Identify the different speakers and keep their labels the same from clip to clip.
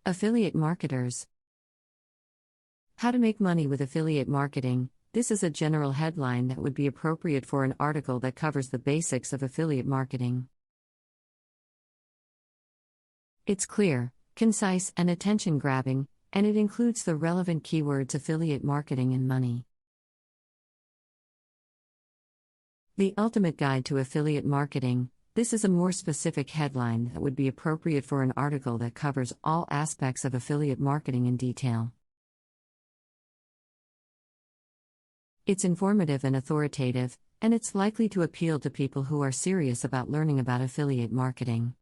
Speaker 1: Affiliate marketers. How to make money with affiliate marketing. This is a general headline that would be appropriate for an article that covers the basics of affiliate marketing. It's clear, concise, and attention-grabbing, and it includes the relevant keywords affiliate marketing and money. The ultimate guide to affiliate marketing. This is a more specific headline that would be appropriate for an article that covers all aspects of affiliate marketing in detail. It's informative and authoritative, and it's likely to appeal to people who are serious about learning about affiliate marketing.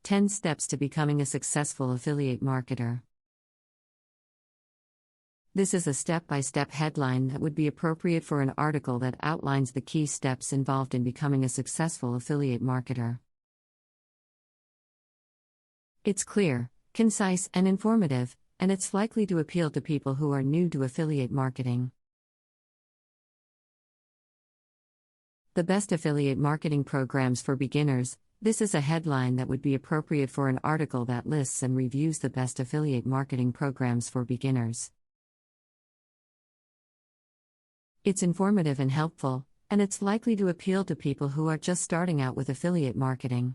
Speaker 1: 10 Steps to Becoming a Successful Affiliate Marketer. This is a step-by-step headline that would be appropriate for an article that outlines the key steps involved in becoming a successful affiliate marketer. It's clear, concise, and informative, and it's likely to appeal to people who are new to affiliate marketing. The best affiliate marketing programs for beginners. This is a headline that would be appropriate for an article that lists and reviews the best affiliate marketing programs for beginners. It's informative and helpful, and it's likely to appeal to people who are just starting out with affiliate marketing.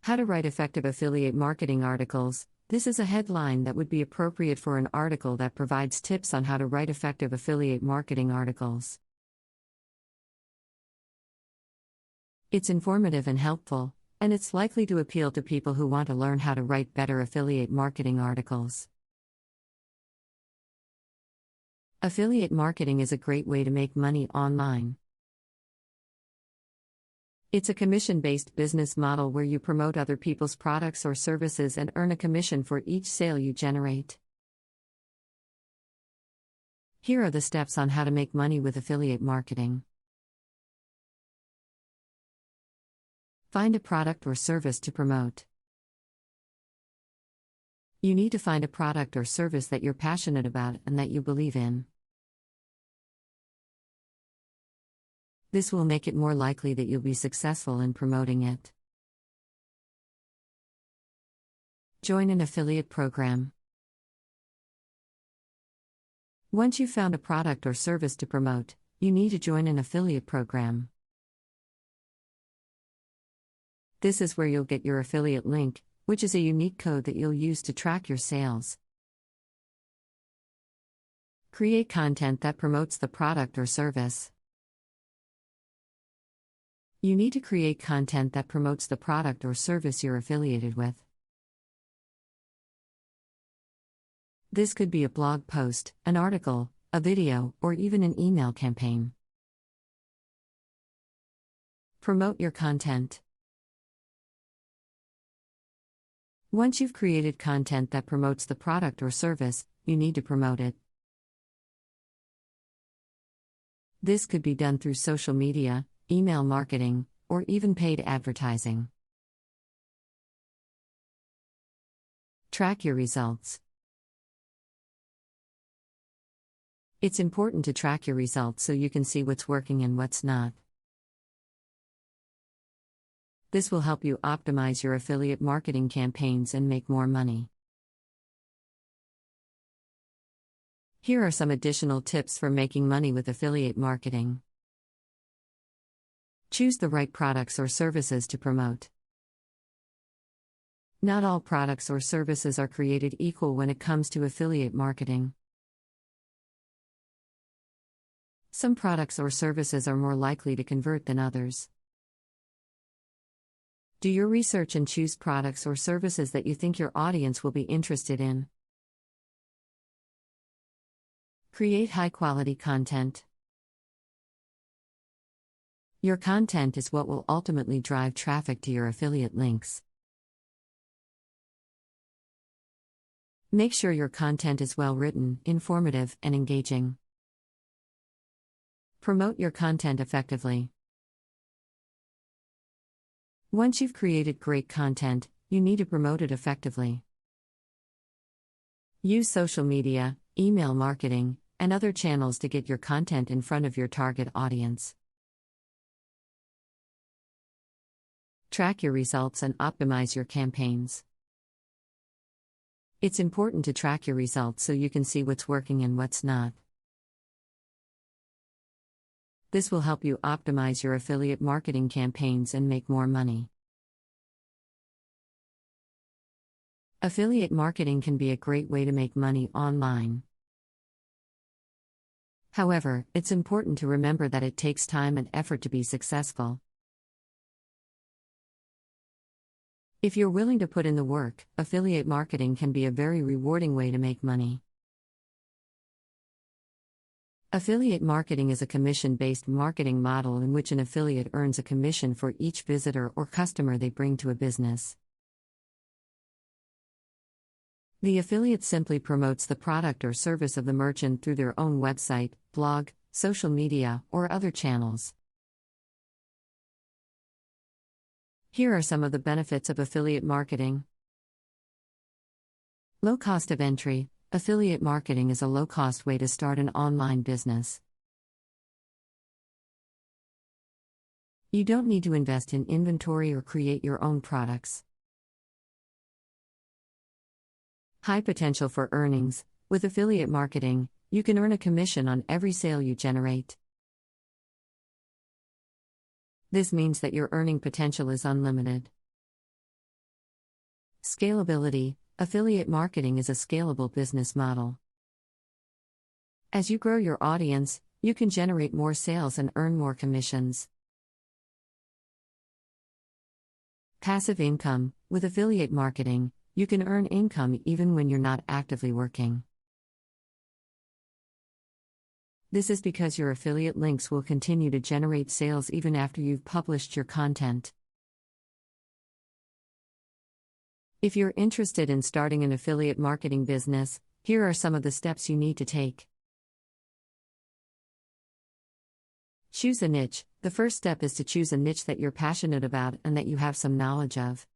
Speaker 1: How to write effective affiliate marketing articles. This is a headline that would be appropriate for an article that provides tips on how to write effective affiliate marketing articles. It's informative and helpful, and it's likely to appeal to people who want to learn how to write better affiliate marketing articles. Affiliate marketing is a great way to make money online. It's a commission-based business model where you promote other people's products or services and earn a commission for each sale you generate. Here are the steps on how to make money with affiliate marketing. Find a product or service to promote. You need to find a product or service that you're passionate about and that you believe in. This will make it more likely that you'll be successful in promoting it. Join an affiliate program. Once you've found a product or service to promote, you need to join an affiliate program. This is where you'll get your affiliate link, which is a unique code that you'll use to track your sales. Create content that promotes the product or service. You need to create content that promotes the product or service you're affiliated with. This could be a blog post, an article, a video, or even an email campaign. Promote your content. Once you've created content that promotes the product or service, you need to promote it. This could be done through social media, email marketing, or even paid advertising. Track your results. It's important to track your results so you can see what's working and what's not. This will help you optimize your affiliate marketing campaigns and make more money. Here are some additional tips for making money with affiliate marketing. Choose the right products or services to promote. Not all products or services are created equal when it comes to affiliate marketing. Some products or services are more likely to convert than others. Do your research and choose products or services that you think your audience will be interested in. Create high-quality content. Your content is what will ultimately drive traffic to your affiliate links. Make sure your content is well written, informative, and engaging. Promote your content effectively. Once you've created great content, you need to promote it effectively. Use social media, email marketing, and other channels to get your content in front of your target audience. Track your results and optimize your campaigns. It's important to track your results so you can see what's working and what's not. This will help you optimize your affiliate marketing campaigns and make more money. Affiliate marketing can be a great way to make money online. However, it's important to remember that it takes time and effort to be successful. If you're willing to put in the work, affiliate marketing can be a very rewarding way to make money. Affiliate marketing is a commission-based marketing model in which an affiliate earns a commission for each visitor or customer they bring to a business. The affiliate simply promotes the product or service of the merchant through their own website, blog, social media, or other channels. Here are some of the benefits of affiliate marketing. Low cost of entry. Affiliate marketing is a low-cost way to start an online business. You don't need to invest in inventory or create your own products. High potential for earnings. With affiliate marketing, you can earn a commission on every sale you generate. This means that your earning potential is unlimited. Scalability. Affiliate marketing is a scalable business model. As you grow your audience, you can generate more sales and earn more commissions. Passive income. With affiliate marketing, you can earn income even when you're not actively working. This is because your affiliate links will continue to generate sales even after you've published your content. If you're interested in starting an affiliate marketing business, here are some of the steps you need to take. Choose a niche. The first step is to choose a niche that you're passionate about and that you have some knowledge of.